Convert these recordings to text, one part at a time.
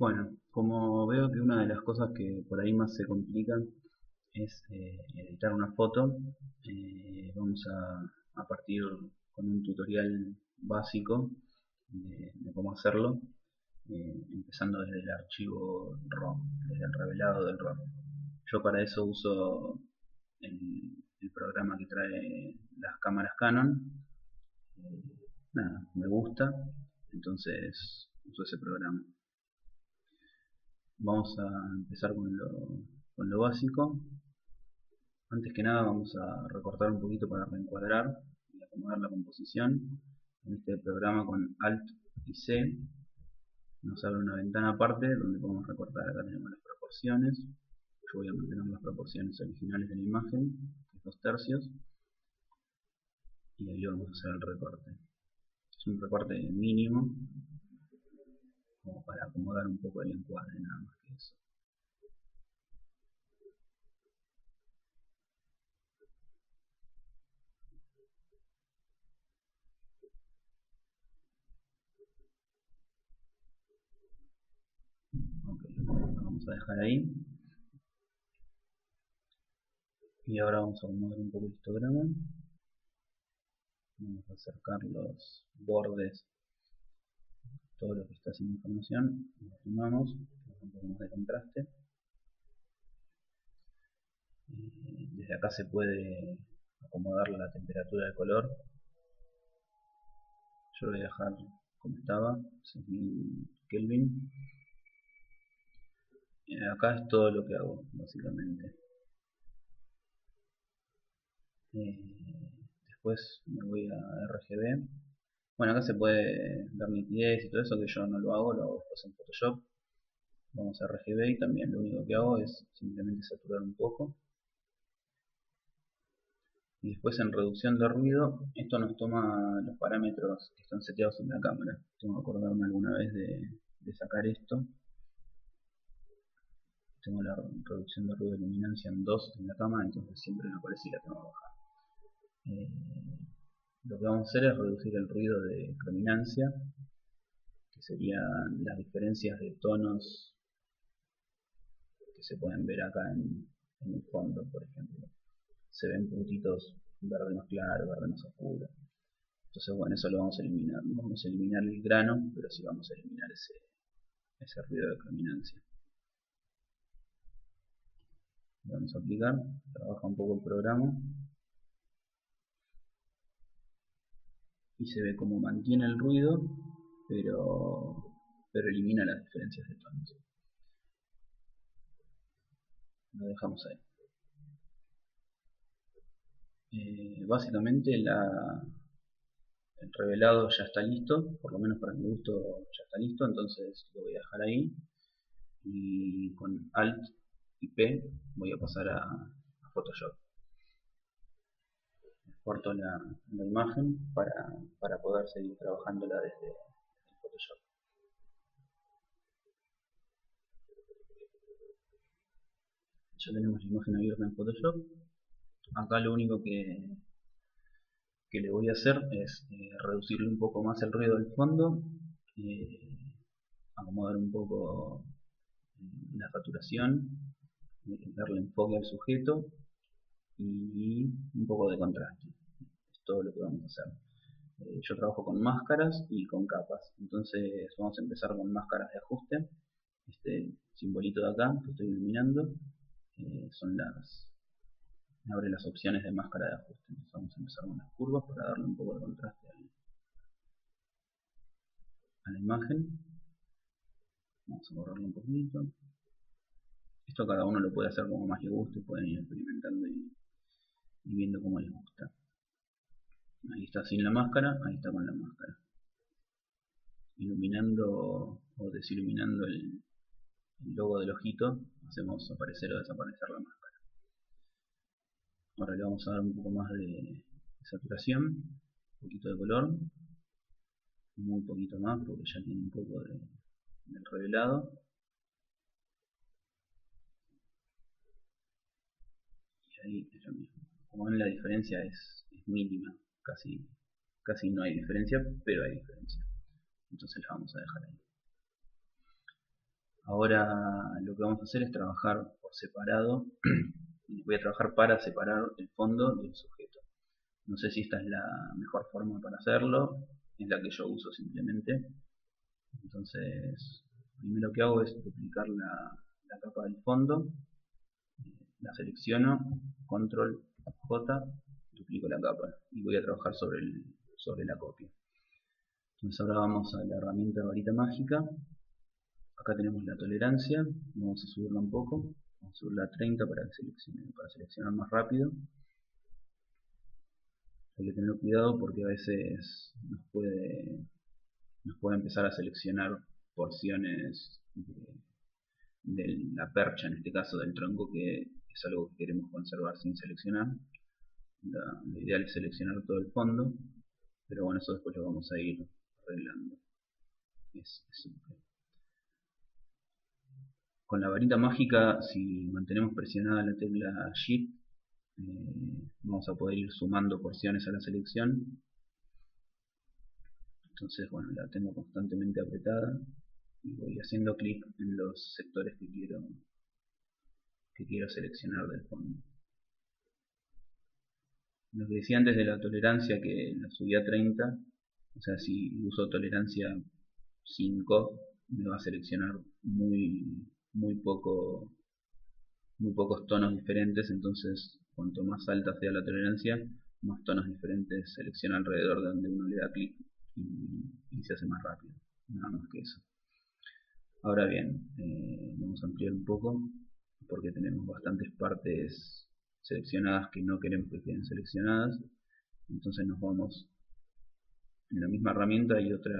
Bueno, como veo que una de las cosas que por ahí más se complican es editar una foto, vamos a partir con un tutorial básico de cómo hacerlo, empezando desde el archivo RAW, desde el revelado del RAW. Yo para eso uso el programa que trae las cámaras Canon. Nada, me gusta, entonces uso ese programa. Vamos a empezar con lo básico. Antes que nada vamos a recortar un poquito para reencuadrar y acomodar la composición. En este programa con Alt y C nos abre una ventana aparte donde podemos recortar. Acá tenemos las proporciones. Yo voy a mantener las proporciones originales de la imagen, que es 2/3, y ahí vamos a hacer el recorte. Es un recorte mínimo, como para acomodar un poco el encuadre, nada más que eso. Ok, lo vamos a dejar ahí. Y ahora vamos a acomodar un poco el histograma. Vamos a acercar los bordes, todo lo que está sin información, lo tomamos, un poco más de contraste. Desde acá se puede acomodar la temperatura de color. Yo lo voy a dejar como estaba, 6000 Kelvin. Acá es todo lo que hago, básicamente. Después me voy a RGB. Bueno, acá se puede dar nitidez y todo eso, que yo no lo hago después en Photoshop. Vamos a RGB y también lo único que hago es simplemente saturar un poco. Y después en reducción de ruido, esto nos toma los parámetros que están seteados en la cámara. Tengo que acordarme alguna vez de sacar esto. Tengo la reducción de ruido de luminancia en 2 en la cámara, entonces siempre me aparece y la tengo que bajar. Lo que vamos a hacer es reducir el ruido de crominancia, que serían las diferencias de tonos que se pueden ver acá en el fondo, por ejemplo. Se ven puntitos verde más claro, verde más oscuro. Entonces bueno, eso lo vamos a eliminar. No vamos a eliminar el grano, pero sí vamos a eliminar ese ruido de crominancia. Lo vamos a aplicar, trabaja un poco el programa y se ve como mantiene el ruido, pero elimina las diferencias de tonos. Lo dejamos ahí. Básicamente el revelado ya está listo, por lo menos para mi gusto ya está listo, entonces lo voy a dejar ahí y con Alt y P voy a pasar a Photoshop. Exporto la imagen para poder seguir trabajándola desde Photoshop. Ya tenemos la imagen abierta en Photoshop. Acá lo único que le voy a hacer es reducirle un poco más el ruido del fondo, acomodar un poco la saturación, darle enfoque al sujeto y un poco de contraste. Es todo lo que vamos a hacer. Yo trabajo con máscaras y con capas, entonces vamos a empezar con máscaras de ajuste. Este simbolito de acá que estoy iluminando son me abre las opciones de máscara de ajuste. Entonces vamos a empezar con las curvas para darle un poco de contraste a la imagen. Vamos a borrarlo un poquito. Esto cada uno lo puede hacer como más le guste, pueden ir experimentando y viendo cómo les gusta. Ahí está sin la máscara, ahí está con la máscara. Iluminando o desiluminando el logo del ojito, hacemos aparecer o desaparecer la máscara. Ahora le vamos a dar un poco más de saturación, un poquito de color, muy poquito más porque ya tiene un poco del revelado. Y ahí es lo mismo. Como ven, la diferencia es mínima, casi no hay diferencia, pero hay diferencia. Entonces la vamos a dejar ahí. Ahora lo que vamos a hacer es trabajar por separado. Voy a trabajar para separar el fondo del sujeto. No sé si esta es la mejor forma para hacerlo, es la que yo uso simplemente. Entonces, primero que hago es duplicar la capa del fondo, la selecciono, control J, duplico la capa y voy a trabajar sobre la copia. Entonces ahora vamos a la herramienta varita mágica. Acá tenemos la tolerancia, vamos a subirla un poco, vamos a subirla a 30 para seleccionar más rápido. Hay que tener cuidado porque a veces nos puede empezar a seleccionar porciones de la percha, en este caso del tronco, que es algo que queremos conservar sin seleccionar. Lo ideal es seleccionar todo el fondo, pero bueno, eso después lo vamos a ir arreglando. Es simple. Con la varita mágica, si mantenemos presionada la tecla Shift, vamos a poder ir sumando porciones a la selección. Entonces, bueno, la tengo constantemente apretada y voy haciendo clic en los sectores que quiero seleccionar del fondo. Lo que decía antes de la tolerancia, que la subí a 30, o sea, si uso tolerancia 5, me va a seleccionar muy pocos tonos diferentes. Entonces, cuanto más alta sea la tolerancia, más tonos diferentes selecciona alrededor de donde uno le da clic y se hace más rápido. Nada más que eso. Ahora bien, vamos a ampliar un poco porque tenemos bastantes partes seleccionadas que no queremos que queden seleccionadas. Entonces nos vamos en la misma herramienta, hay otra,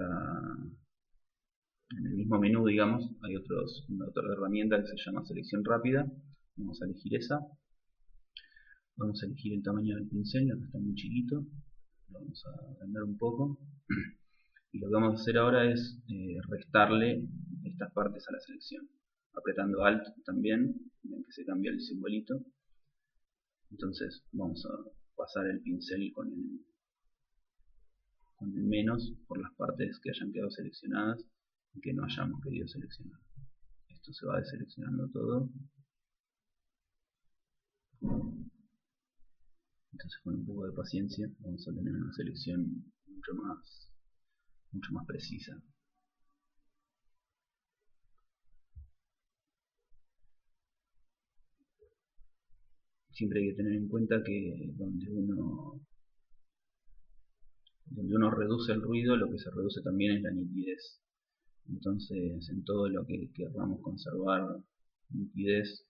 en el mismo menú, digamos, hay otra herramienta que se llama selección rápida. Vamos a elegir esa. Vamos a elegir el tamaño del pincel, que está muy chiquito. Lo vamos a agrandar un poco. Y lo que vamos a hacer ahora es restarle estas partes a la selección. Apretando Alt también, ven que se cambia el simbolito. Entonces vamos a pasar el pincel con el menos por las partes que hayan quedado seleccionadas y que no hayamos querido seleccionar. Esto se va deseleccionando todo. Entonces con un poco de paciencia vamos a tener una selección mucho más precisa. Siempre hay que tener en cuenta que donde uno reduce el ruido, lo que se reduce también es la nitidez. Entonces, en todo lo que queramos conservar nitidez,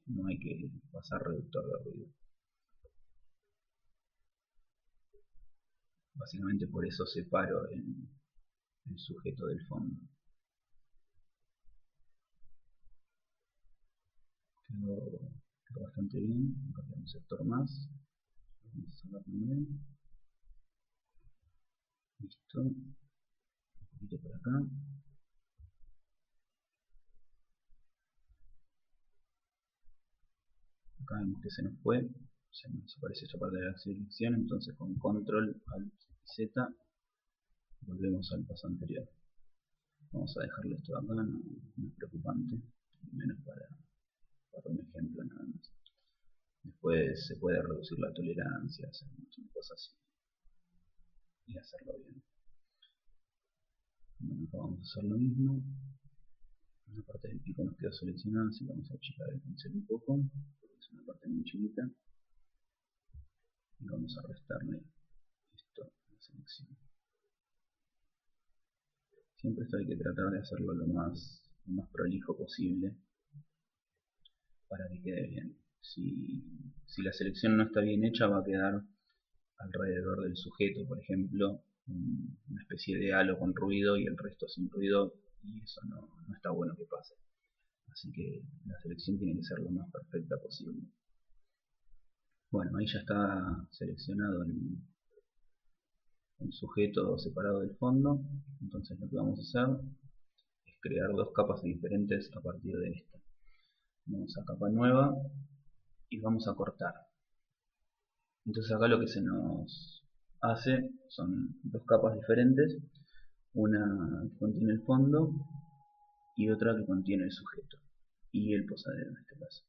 no hay que pasar reductor de ruido. Básicamente por eso separo el sujeto del fondo. Quedó bastante bien. Acá tenemos un sector más. Vamos a sacar también. Listo. Un poquito por acá. Acá vemos que se nos fue. Se nos aparece esta parte de la selección. Entonces con control, alt y z volvemos al paso anterior. Vamos a dejarlo esto acá, no es preocupante, menos para un ejemplo nada más. Después se puede reducir la tolerancia, hacer muchas cosas y hacerlo bien. Bueno, acá vamos a hacer lo mismo. Una parte del pico nos quedó seleccionada, así que vamos a achicar el pincel un poco, porque es una parte muy chiquita. Y vamos a restarle esto a la selección. Siempre esto hay que tratar de hacerlo lo más prolijo posible para que quede bien. Si la selección no está bien hecha, va a quedar alrededor del sujeto, por ejemplo, una especie de halo con ruido y el resto sin ruido, y eso no está bueno que pase. Así que la selección tiene que ser lo más perfecta posible. Bueno, ahí ya está seleccionado el sujeto separado del fondo. Entonces lo que vamos a hacer es crear dos capas diferentes a partir de esta. Vamos a capa nueva y vamos a cortar. Entonces acá lo que se nos hace son dos capas diferentes, una que contiene el fondo y otra que contiene el sujeto y el posadero en este caso.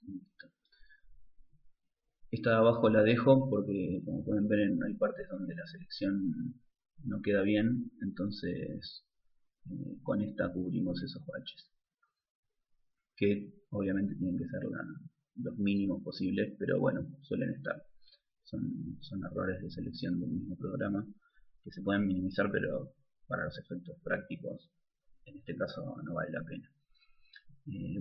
Listo. Esta de abajo la dejo porque, como pueden ver, hay partes donde la selección no queda bien, entonces con esta cubrimos esos baches, que obviamente tienen que ser los mínimos posibles, pero bueno, suelen estar. Son errores de selección del mismo programa que se pueden minimizar, pero para los efectos prácticos en este caso no vale la pena.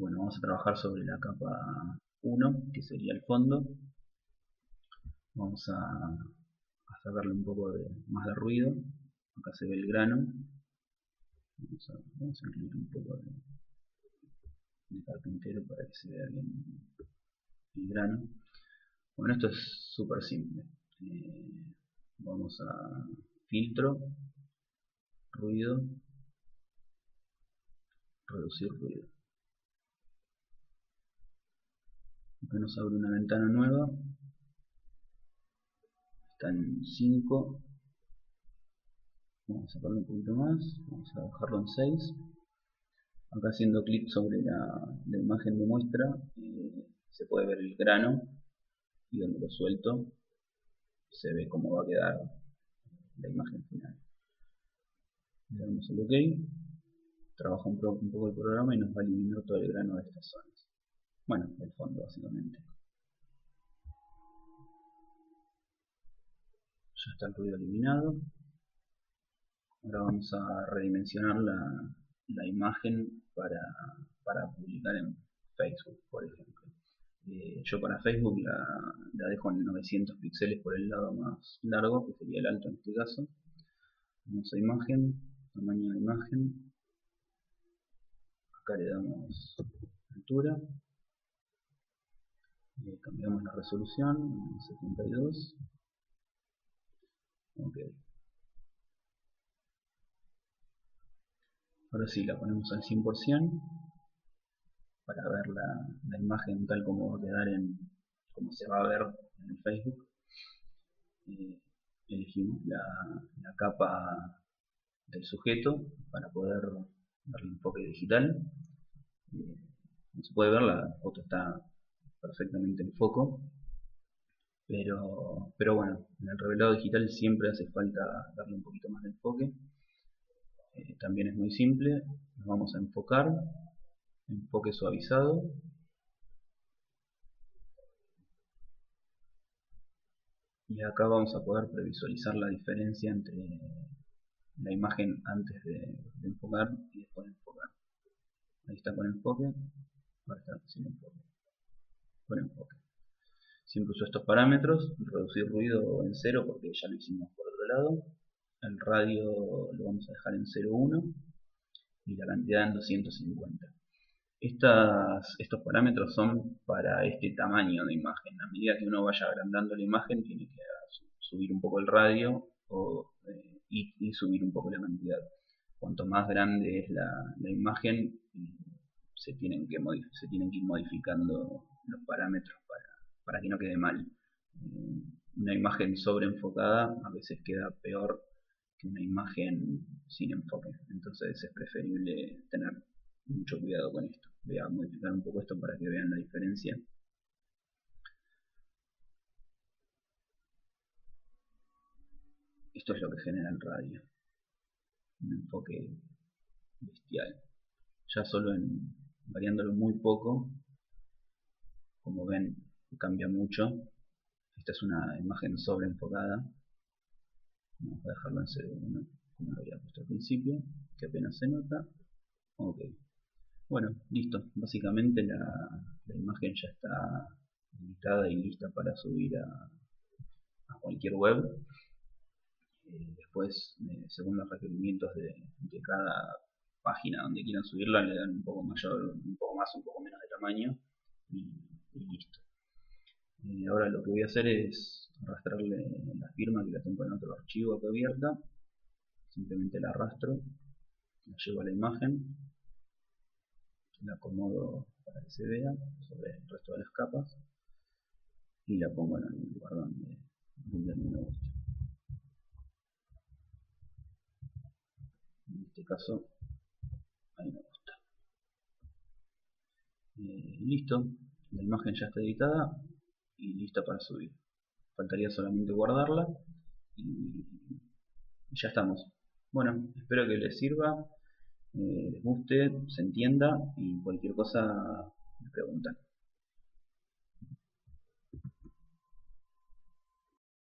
Bueno, vamos a trabajar sobre la capa 1, que sería el fondo. Vamos a sacarle un poco más de ruido. Acá se ve el grano. Vamos a incluir un poco de carpintero para que se vea bien el grano. Bueno, esto es súper simple. Vamos a filtro, ruido, reducir ruido. Acá nos abre una ventana nueva. Está en 5. Vamos a sacarlo un poquito más. Vamos a bajarlo en 6. Acá haciendo clic sobre la imagen de muestra se puede ver el grano, y donde lo suelto se ve cómo va a quedar la imagen final. Le damos el OK, trabaja un poco el programa y nos va a eliminar todo el grano de estas zonas. Bueno, el fondo básicamente. Ya está el ruido eliminado. Ahora vamos a redimensionar la imagen para publicar en Facebook, por ejemplo. Yo para Facebook la dejo en 900 píxeles por el lado más largo, que sería el alto en este caso. Vamos a imagen, tamaño de imagen. Acá le damos altura. Cambiamos la resolución, 72. Ok. Ahora sí, la ponemos al 100% para ver la imagen tal como va a quedar como se va a ver en el Facebook. Elegimos la capa del sujeto para poder darle enfoque digital. Como se puede ver, la foto está perfectamente en foco, pero bueno, en el revelado digital siempre hace falta darle un poquito más de enfoque. También es muy simple, nos vamos a enfocar, enfoque suavizado, y acá vamos a poder previsualizar la diferencia entre la imagen antes de enfocar y después de enfocar. Ahí está con enfoque, ahora está sin enfoque, con enfoque. Siempre uso estos parámetros, reducir ruido en 0 porque ya lo hicimos por otro lado, el radio lo vamos a dejar en 0,1 y la cantidad en 250. Estos parámetros son para este tamaño de imagen. A medida que uno vaya agrandando la imagen tiene que subir un poco el radio y subir un poco la cantidad. Cuanto más grande es la imagen, se tienen que ir modificando los parámetros para que no quede mal. Una imagen sobreenfocada a veces queda peor que una imagen sin enfoque, entonces es preferible tener mucho cuidado con esto. Voy a modificar un poco esto para que vean la diferencia. Esto es lo que genera el radio, un enfoque bestial. Ya solo variándolo muy poco, como ven, cambia mucho. Esta es una imagen sobreenfocada. Vamos a dejarlo en 0,1 como lo había puesto al principio, que apenas se nota. Ok. Bueno, listo. Básicamente la imagen ya está editada y lista para subir a cualquier web. Después, según los requerimientos de cada página donde quieran subirla, le dan un poco mayor, un poco más, un poco menos de tamaño y listo. Ahora lo que voy a hacer es arrastrarle la firma, que la tengo en otro archivo acá abierta. Simplemente la arrastro, la llevo a la imagen, la acomodo para que se vea sobre el resto de las capas y la pongo en el lugar donde me gusta. En este caso Listo, la imagen ya está editada y lista para subir. Faltaría solamente guardarla y ya estamos. Bueno, espero que les sirva, les guste, se entienda y cualquier cosa me preguntan.